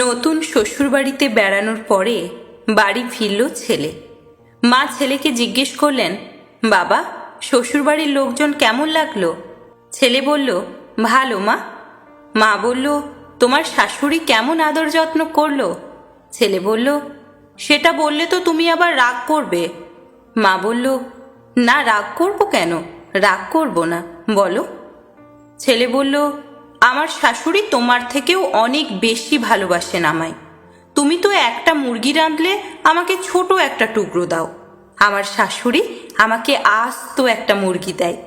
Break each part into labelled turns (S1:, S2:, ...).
S1: নতুন শ্বশুরবাড়িতে বেড়ানোর পরে বাড়ি ফিরল ছেলে। মা ছেলেকে জিজ্ঞেস করলেন, বাবা, শ্বশুরবাড়ির লোকজন কেমন লাগলো? ছেলে বলল, ভালো মা। মা বলল, তোমার শাশুড়ি কেমন আদর যত্ন করলো? ছেলে বলল, সেটা বললে তো তুমি আবার রাগ করবে। মা বলল, না, রাগ করব কেন? রাগ করব না, বলো। ছেলে বলল, আমার শাশুড়ি তোমার থেকেও অনেক বেশি ভালোবাসেন আমায়। তুমি তো একটা মুরগি রাঁধলে আমাকে ছোট একটা টুকরো দাও, আমার শাশুড়ি আমাকে আস্ত একটা মুরগি দেয়।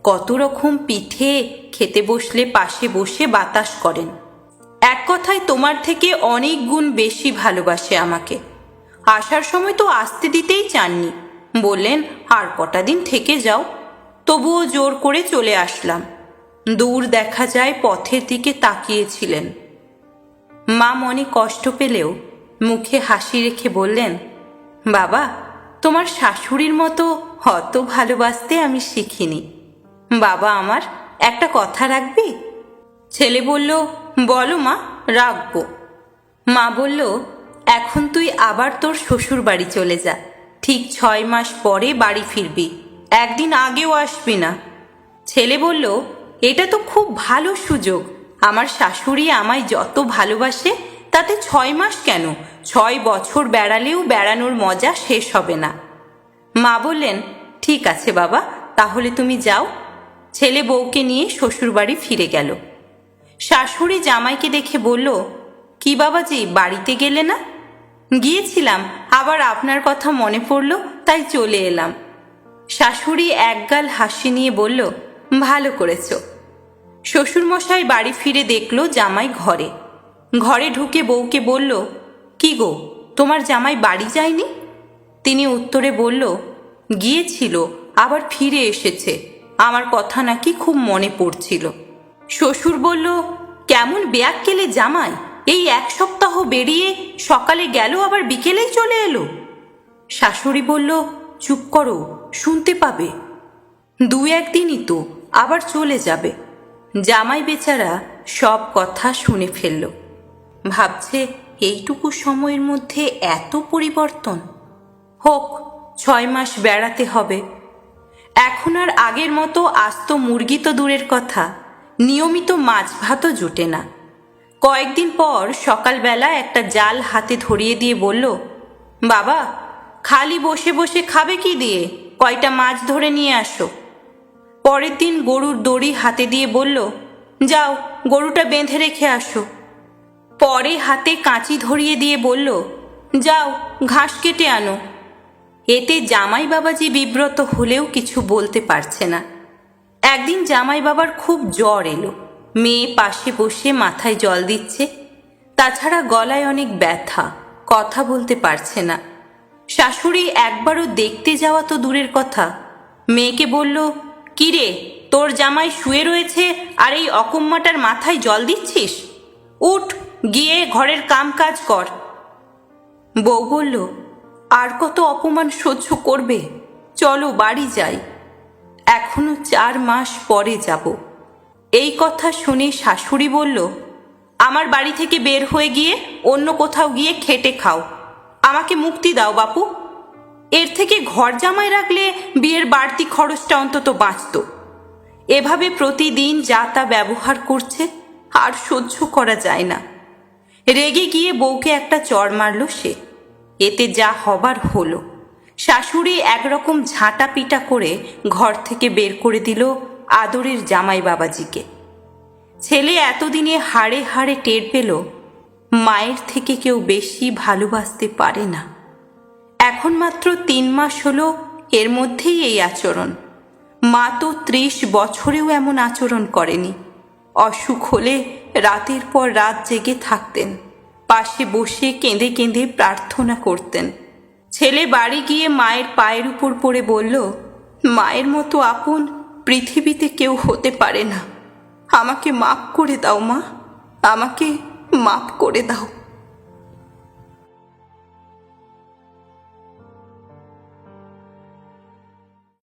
S1: কত রকম পিঠে, খেতে বসলে পাশে বসে বাতাস করেন। এক কথায় তোমার থেকে অনেক গুণ বেশি ভালোবাসে আমাকে। আসার সময় তো আসতে দিতেই চাননি, বললেন আর কটা দিন থেকে যাও। তবুও জোর করে চলে আসলাম। দূর দেখা যায় পথের দিকে তাকিয়েছিলেন। মা মনে কষ্ট পেলেও মুখে হাসি রেখে বললেন, বাবা, তোমার শাশুড়ির মতো অত ভালোবাসতে আমি শিখিনি। বাবা আমার, একটা কথা রাখবি? ছেলে বলল, বলো মা, রাখবো। মা বলল, এখন তুই আবার তোর শ্বশুর বাড়ি চলে যা। ঠিক 6 মাস পরে বাড়ি ফিরবি, একদিন আগেও আসবি না। ছেলে বলল, এটা তো খুব ভালো সুযোগ। আমার শাশুড়ি আমায় যত ভালোবাসে, তাতে 6 মাস কেন, 6 বছর বেড়ালেও বেড়ানোর মজা শেষ হবে না। মা বললেন, ঠিক আছে বাবা, তাহলে তুমি যাও। ছেলে বউকে নিয়ে শ্বশুরবাড়ি ফিরে গেল। শাশুড়ি জামাইকে দেখে বলল, কি বাবাজি, বাড়িতে গেলে না? গিয়েছিলাম, আবার আপনার কথা মনে পড়ল, তাই চলে এলাম। শাশুড়ি একগাল হাসি নিয়ে বলল, ভালো করেছ। শ্বশুরমশাই বাড়ি ফিরে দেখল জামাই ঘরে। ঘরে ঢুকে বউকে বলল, কি গো, তোমার জামাই বাড়ি যায়নি? তিনি উত্তরে বলল, গিয়েছিল, আবার ফিরে এসেছে। আমার কথা নাকি খুব মনে পড়ছিল। শ্বশুর বলল, কেমন বেয়াক্কেলে জামাই, এই 1 সপ্তাহ বেরিয়ে সকালে গেল, আবার বিকেলেই চলে এলো। শাশুড়ি বলল, চুপ করো, শুনতে পাবে। 2-1 দিনই তো, আবার চলে যাবে। জামাই বেচারা সব কথা শুনে ফেলল। ভাবছে, এইটুকু সময়ের মধ্যে এত পরিবর্তন। হোক, 6 মাস বেড়াতে হবে। এখন আর আগের মতো আস্ত মুরগি তো দূরের কথা, নিয়মিত মাছ ভাতও জোটে না। কয়েকদিন পর সকালবেলা একটা জাল হাতে ধরিয়ে দিয়ে বলল, বাবা, খালি বসে বসে খাবে কি দিয়ে? কয়টা মাছ ধরে নিয়ে আসো। পরের দিন গরুর দড়ি হাতে দিয়ে বলল, যাও, গরুটা বেঁধে রেখে আসো। পরে হাতে কাঁচি ধরিয়ে দিয়ে বলল, যাও, ঘাস কেটে আনো। এতে জামাই বাবাজি বিব্রত হলেও কিছু বলতে পারছে না। একদিন জামাই বাবার খুব জ্বর এলো। মেয়ে পাশে বসে মাথায় জল দিচ্ছে, তাছাড়া গলায় অনেক ব্যথা, কথা বলতে পারছে না। শাশুড়ি একবারও দেখতে যাওয়া তো দূরের কথা, মেয়েকে বলল, কি রে, তোর জামাই শুয়ে রয়েছে আর এই অকম্মাটার মাথায় জল দিচ্ছিস? উঠ, গিয়ে ঘরের কাম কাজ কর। বউ বলল, আর কত অপমান সহ্য করবে? চলো বাড়ি যাই, এখনো 4 মাস পরে যাব। এই কথা শুনে শাশুড়ি বলল, আমার বাড়ি থেকে বের হয়ে গিয়ে অন্য কোথাও গিয়ে খেটে খাও, আমাকে মুক্তি দাও বাপু। এর থেকে ঘর জামাই রাখলে বিয়ের বাড়তি খরচটা অন্তত বাঁচত। এভাবে প্রতিদিন যা তা ব্যবহার করছে, আর সহ্য করা যায় না। রেগে গিয়ে বউকে একটা চড় মারল সে। এতে যা হবার হলো। শাশুড়ি একরকম ঝাঁটা পিটা করে ঘর থেকে বের করে দিল আদরের জামাই বাবাজিকে। ছেলে এতদিনে হাড়ে হাড়ে টের পেল, মায়ের থেকে কেউ বেশি ভালোবাসতে পারে না। এখন মাত্র 3 মাস হলো, এর মধ্যেই এই আচরণ। মা তো 30 বছরেও এমন আচরণ করেনি। অসুখ হলে রাতের পর রাত জেগে থাকতেন, পাশে বসে কেঁদে কেঁদে প্রার্থনা করতেন। ছেলে বাড়ি গিয়ে মায়ের পায়ের উপর পড়ে বলল, মায়ের মতো আপন পৃথিবীতে কেউ হতে পারে না। আমাকে মাফ করে দাও মা, আমাকে মাফ করে দাও।